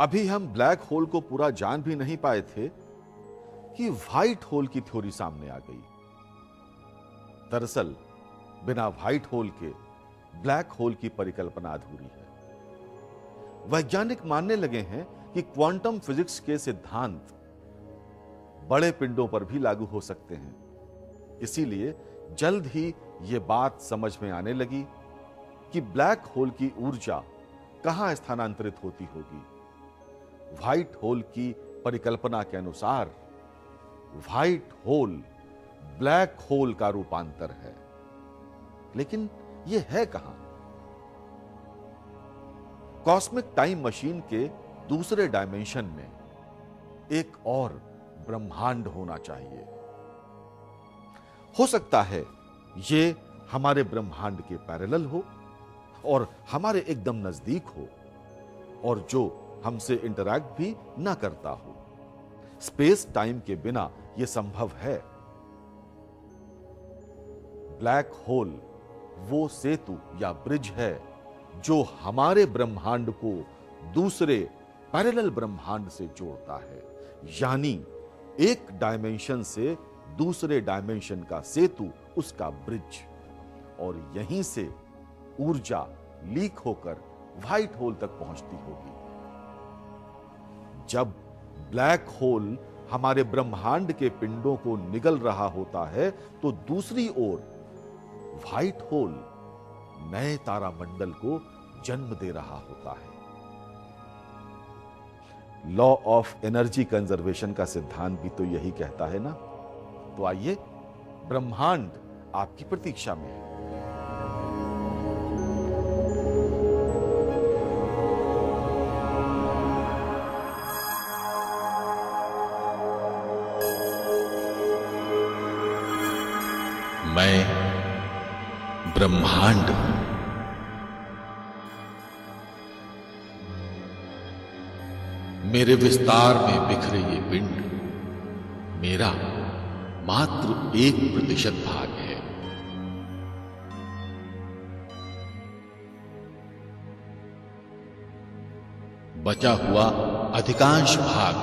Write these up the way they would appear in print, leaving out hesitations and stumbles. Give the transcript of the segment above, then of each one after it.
अभी हम black hole को पूरा जान भी नहीं पाए थे कि व्हाइट होल की थ्योरी सामने आ गई। दरअसल बिना व्हाइट होल के ब्लैक होल की परिकल्पना अधूरी है। वैज्ञानिक मानने लगे हैं कि क्वांटम फिजिक्स के सिद्धांत बड़े पिंडों पर भी लागू हो सकते हैं। इसीलिए जल्द ही यह बात समझ में आने लगी कि ब्लैक होल की ऊर्जा कहां स्थानांतरित होती होगी। व्हाइट होल की परिकल्पना के अनुसार व्हाइट होल ब्लैक होल का रूपांतर है। लेकिन यह है कहां? कॉस्मिक टाइम मशीन के दूसरे डायमेंशन में एक और ब्रह्मांड होना चाहिए। हो सकता है यह हमारे ब्रह्मांड के पैरेलल हो और हमारे एकदम नजदीक हो और जो हमसे इंटरैक्ट भी ना करता हो। स्पेस टाइम के बिना यह संभव है। ब्लैक होल वो सेतु या ब्रिज है जो हमारे ब्रह्मांड को दूसरे पैरेलल ब्रह्मांड से जोड़ता है, यानी एक डायमेंशन से दूसरे डायमेंशन का सेतु, उसका ब्रिज। और यहीं से ऊर्जा लीक होकर व्हाइट होल तक पहुंचती होगी। जब ब्लैक होल हमारे ब्रह्मांड के पिंडों को निगल रहा होता है तो दूसरी ओर व्हाइट होल नए तारामंडल को जन्म दे रहा होता है। लॉ ऑफ एनर्जी कंजर्वेशन का सिद्धांत भी तो यही कहता है ना। तो आइए, ब्रह्मांड आपकी प्रतीक्षा में है। मैं ब्रह्मांड हूं। मेरे विस्तार में बिखरे ये पिंड मेरा मात्र 1% भाग है। बचा हुआ अधिकांश भाग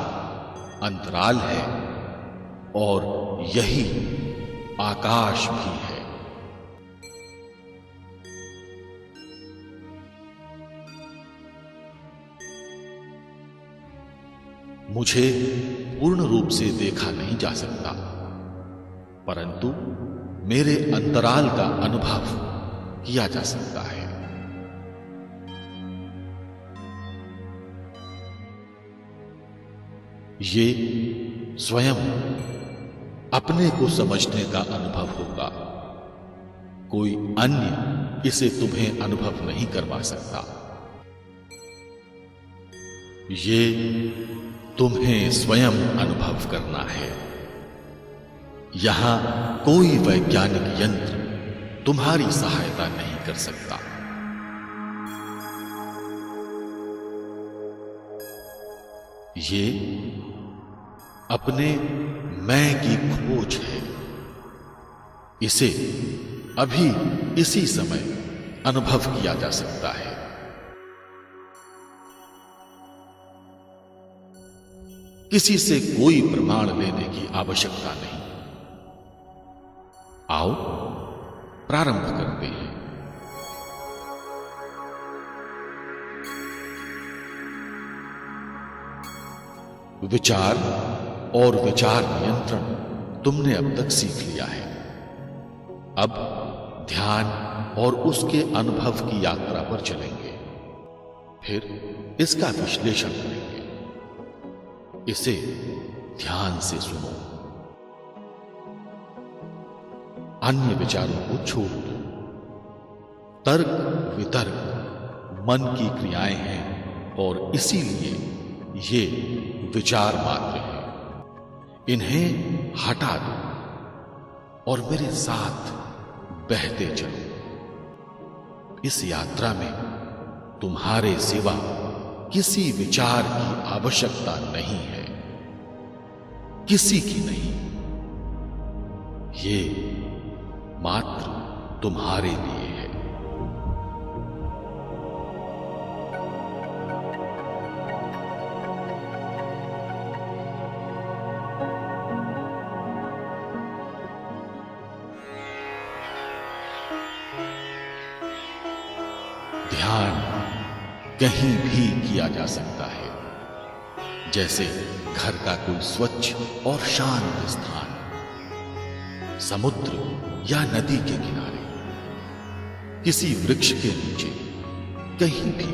अंतराल है और यही आकाश भी है। मुझे पूर्ण रूप से देखा नहीं जा सकता, परंतु मेरे अंतराल का अनुभव किया जा सकता है। ये स्वयं अपने को समझने का अनुभव होगा। कोई अन्य इसे तुम्हें अनुभव नहीं करवा सकता। ये तुम्हें स्वयं अनुभव करना है। यहां कोई वैज्ञानिक यंत्र तुम्हारी सहायता नहीं कर सकता। ये अपने मैं की खोज है। इसे अभी इसी समय अनुभव किया जा सकता है। किसी से कोई प्रमाण लेने की आवश्यकता नहीं। आओ प्रारंभ करते हैं। विचार और विचार नियंत्रण तुमने अब तक सीख लिया है। अब ध्यान और उसके अनुभव की यात्रा पर चलेंगे, फिर इसका विश्लेषण करेंगे। इसे ध्यान से सुनो। अन्य विचारों को छोड़ दो। तर्क वितर्क मन की क्रियाएं हैं और इसीलिए ये विचार मात्र हैं। इन्हें हटा दो और मेरे साथ बहते चलो। इस यात्रा में तुम्हारे सिवा किसी विचार की आवश्यकता नहीं है, किसी की नहीं। ये मात्र तुम्हारे लिए है। कहीं भी किया जा सकता है, जैसे घर का कोई स्वच्छ और शांत स्थान, समुद्र या नदी के किनारे, किसी वृक्ष के नीचे, कहीं भी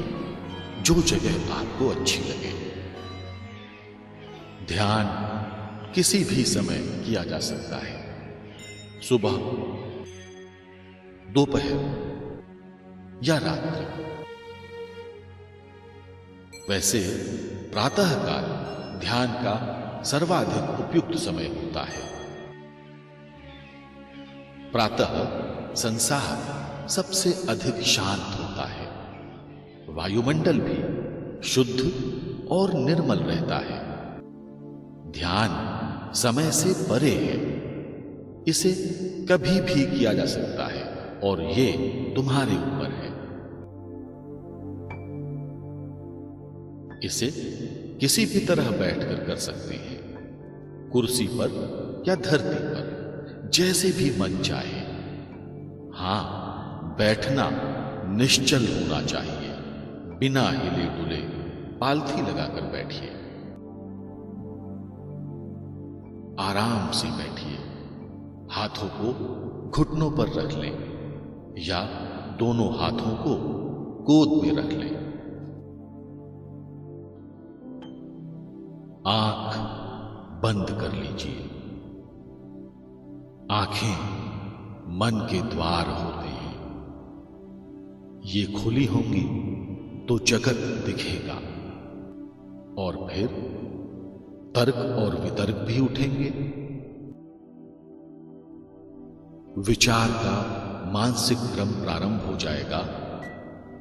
जो जगह आपको अच्छी लगे। ध्यान किसी भी समय किया जा सकता है, सुबह, दोपहर या रात्रि। वैसे प्रातःकाल ध्यान का सर्वाधिक उपयुक्त समय होता है। प्रातः संसार सबसे अधिक शांत होता है, वायुमंडल भी शुद्ध और निर्मल रहता है। ध्यान समय से परे है, इसे कभी भी किया जा सकता है और ये तुम्हारे ऊपर है। इसे किसी भी तरह बैठकर कर सकते हैं, कुर्सी पर या धरती पर, जैसे भी मन चाहे। हां, बैठना निश्चल होना चाहिए, बिना हिले डुले पालथी लगाकर बैठिए। आराम से बैठिए, हाथों को घुटनों पर रख लें या दोनों हाथों को गोद में रख लें। आंख बंद कर लीजिए। आंखें मन के द्वार होते हैं, ये खुली होंगी तो जगत दिखेगा और फिर तर्क और वितर्क भी उठेंगे। विचार का मानसिक क्रम प्रारंभ हो जाएगा,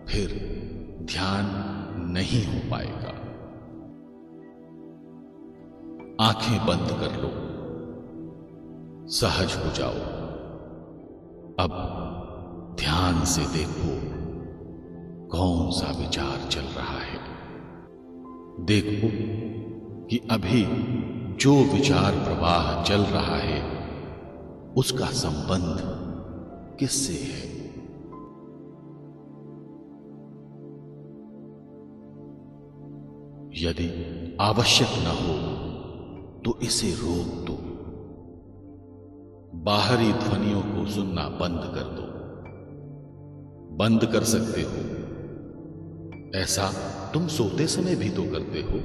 फिर ध्यान नहीं हो पाएगा। आंखें बंद कर लो, सहज हो जाओ। अब ध्यान से देखो कौन सा विचार चल रहा है। देखो कि अभी जो विचार प्रवाह चल रहा है उसका संबंध किससे है। यदि आवश्यक न हो तो इसे रोक दो, बाहरी ध्वनियों को सुनना बंद कर दो। बंद कर सकते हो, ऐसा तुम सोते समय भी तो करते हो।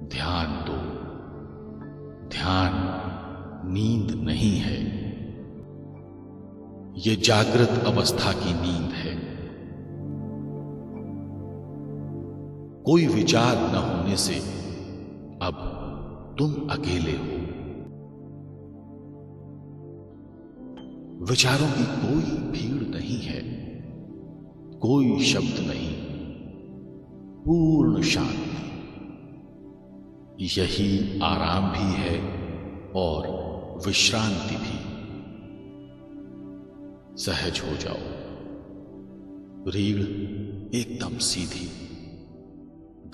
ध्यान दो। ध्यान नींद नहीं है, ये जागृत अवस्था की नींद है। कोई विचार न होने से अब तुम अकेले हो। विचारों की कोई भीड़ नहीं है, कोई शब्द नहीं, पूर्ण शांति। यही आराम भी है और विश्रांति भी। सहज हो जाओ। रीढ़ एकदम सीधी,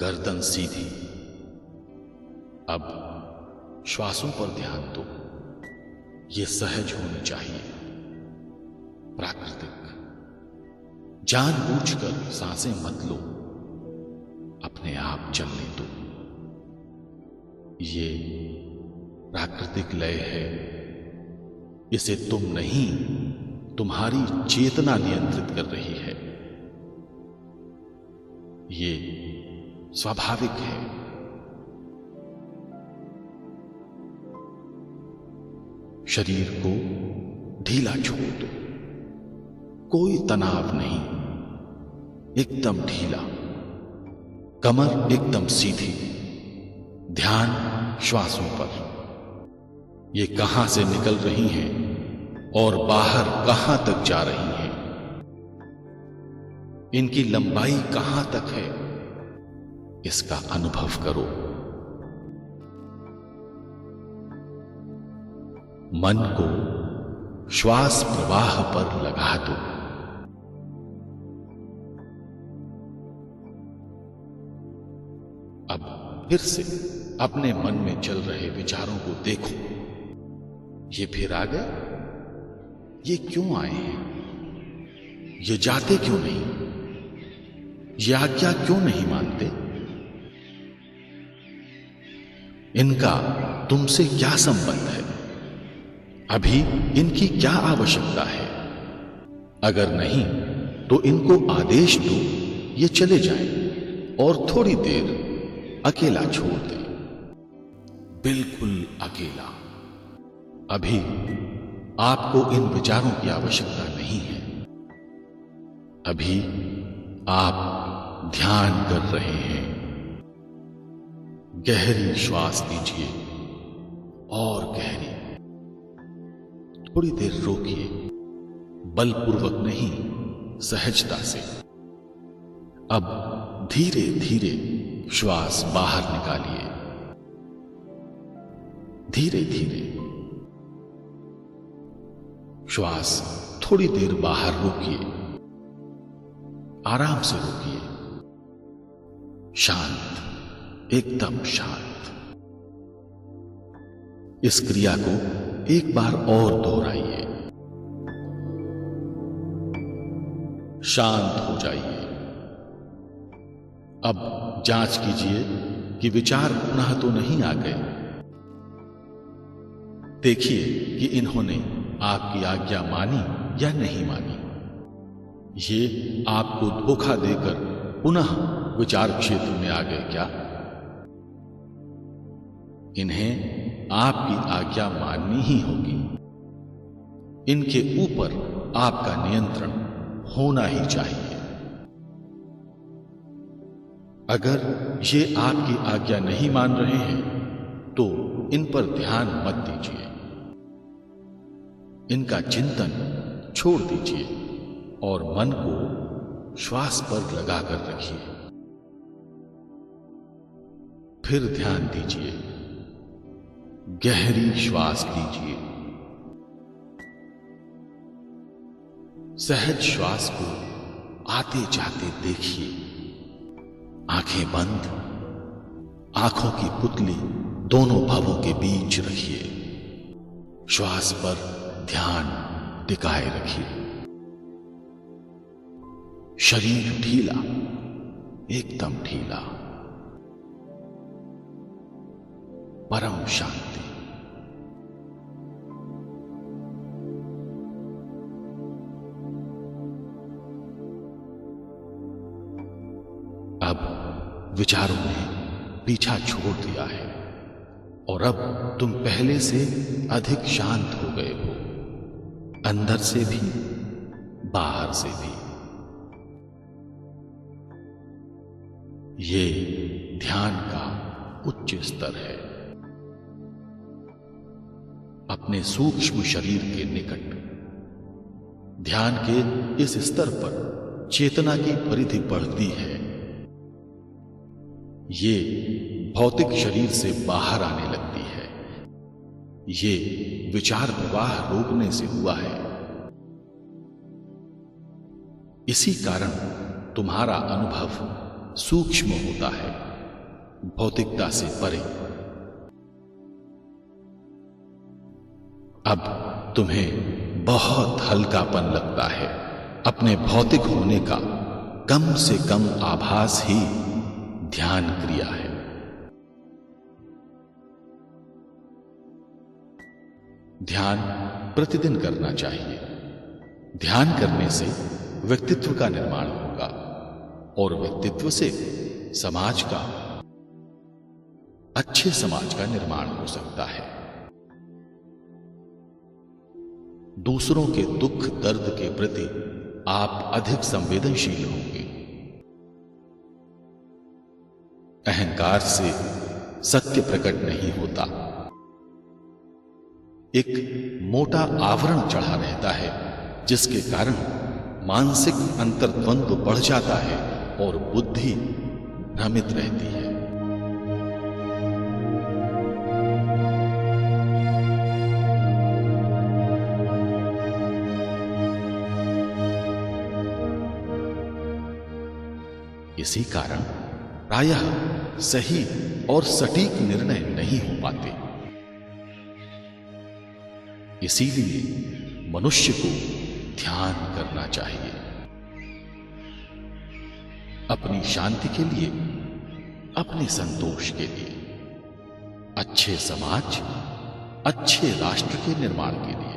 गर्दन सीधी। अब श्वासों पर ध्यान दो, ये सहज होनी चाहिए, प्राकृतिक। जानबूझकर सांसें मत लो, अपने आप चलने दो। ये प्राकृतिक लय है, इसे तुम नहीं, तुम्हारी चेतना नियंत्रित कर रही है। ये स्वाभाविक है। शरीर को ढीला छोड़ दो, कोई तनाव नहीं, एकदम ढीला। कमर एकदम सीधी, ध्यान श्वासों पर। ये कहां से निकल रही हैं और बाहर कहां तक जा रही हैं, इनकी लंबाई कहां तक है, इसका अनुभव करो। मन को श्वास प्रवाह पर लगा दो। अब फिर से अपने मन में चल रहे विचारों को देखो। ये फिर आ गए, ये क्यों आए हैं? ये जाते क्यों नहीं? ये आज्ञा क्यों नहीं मानते? इनका तुमसे क्या संबंध है? अभी इनकी क्या आवश्यकता है? अगर नहीं तो इनको आदेश दो ये चले जाएं और थोड़ी देर अकेला छोड़ दें। बिल्कुल अकेला। अभी आपको इन विचारों की आवश्यकता नहीं है। अभी आप ध्यान कर रहे हैं। गहरी श्वास लीजिए और गहरी। थोड़ी देर रोकिए, बलपूर्वक नहीं, सहजता से। अब धीरे धीरे श्वास बाहर निकालिए। धीरे धीरे श्वास थोड़ी देर बाहर रोकिए, आराम से रोकिए। शांत, एकदम शांत। इस क्रिया को एक बार और दोहराइए। शांत हो जाइए। अब जांच कीजिए कि विचार पुनः तो नहीं आ गए। देखिए कि इन्होंने आपकी आज्ञा मानी या नहीं मानी। ये आपको धोखा देकर पुनः विचार क्षेत्र में आ गए क्या? इन्हें आपकी आज्ञा माननी ही होगी। इनके ऊपर आपका नियंत्रण होना ही चाहिए। अगर ये आपकी आज्ञा नहीं मान रहे हैं तो इन पर ध्यान मत दीजिए। इनका चिंतन छोड़ दीजिए और मन को श्वास पर लगाकर रखिए। फिर ध्यान दीजिए। गहरी श्वास लीजिए। सहज श्वास को आते जाते देखिए। आंखें बंद, आंखों की पुतली दोनों भवों के बीच रखिए। श्वास पर ध्यान टिकाए रखिए। शरीर ढीला, एकदम ढीला। परम शांति। अब विचारों ने पीछा छोड़ दिया है और अब तुम पहले से अधिक शांत हो गए हो, अंदर से भी बाहर से भी। ये ध्यान का उच्च स्तर है। अपने सूक्ष्म शरीर के निकट ध्यान के इस स्तर पर चेतना की परिधि बढ़ती है। ये भौतिक शरीर से बाहर आने लगती है। ये विचार प्रवाह रोकने से हुआ है। इसी कारण तुम्हारा अनुभव सूक्ष्म होता है, भौतिकता से परे। अब तुम्हें बहुत हल्कापन लगता है। अपने भौतिक होने का कम से कम आभास ही ध्यान क्रिया है। ध्यान प्रतिदिन करना चाहिए। ध्यान करने से व्यक्तित्व का निर्माण होगा और व्यक्तित्व से समाज का, अच्छे समाज का निर्माण हो सकता है। दूसरों के दुख दर्द के प्रति आप अधिक संवेदनशील होंगे। अहंकार से सत्य प्रकट नहीं होता। एक मोटा आवरण चढ़ा रहता है जिसके कारण मानसिक अंतर्द्वंद्व बढ़ जाता है और बुद्धि भ्रमित रहती है। इसी कारण प्रायः सही और सटीक निर्णय नहीं हो पाते। इसीलिए मनुष्य को ध्यान करना चाहिए। अपनी शांति के लिए, अपने संतोष के लिए, अच्छे समाज, अच्छे राष्ट्र के निर्माण के लिए।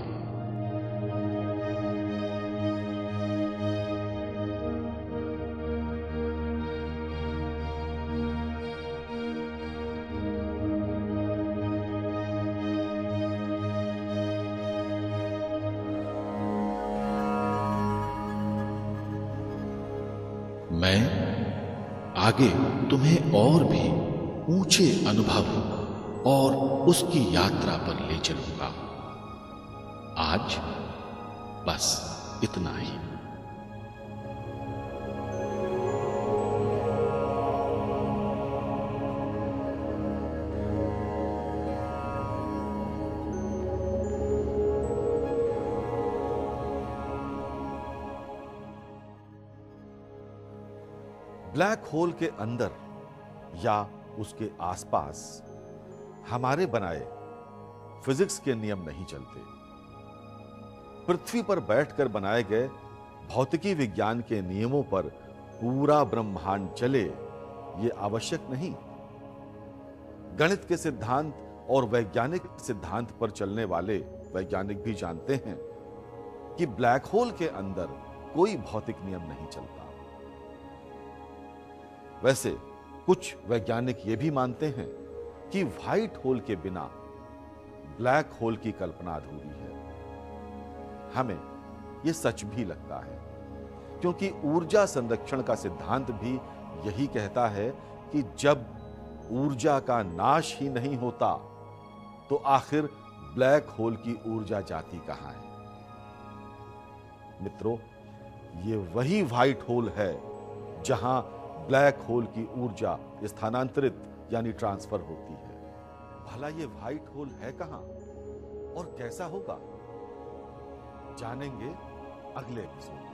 मैं आगे तुम्हें और भी ऊंचे अनुभव और उसकी यात्रा पर ले चलूंगा। आज बस इतना ही। ब्लैक होल के अंदर या उसके आसपास हमारे बनाए फिजिक्स के नियम नहीं चलते। पृथ्वी पर बैठकर बनाए गए भौतिकी विज्ञान के नियमों पर पूरा ब्रह्मांड चले, ये आवश्यक नहीं। गणित के सिद्धांत और वैज्ञानिक सिद्धांत पर चलने वाले वैज्ञानिक भी जानते हैं कि ब्लैक होल के अंदर कोई भौतिक नियम नहीं चलता। वैसे कुछ वैज्ञानिक यह भी मानते हैं कि व्हाइट होल के बिना ब्लैक होल की कल्पना अधूरी है। हमें यह सच भी लगता है, क्योंकि ऊर्जा संरक्षण का सिद्धांत भी यही कहता है कि जब ऊर्जा का नाश ही नहीं होता तो आखिर ब्लैक होल की ऊर्जा जाती कहां है। मित्रों, यह वही व्हाइट होल है जहां ब्लैक होल की ऊर्जा स्थानांतरित यानी ट्रांसफर होती है। भला ये व्हाइट होल है कहां और कैसा होगा, जानेंगे अगले एपिसोड में।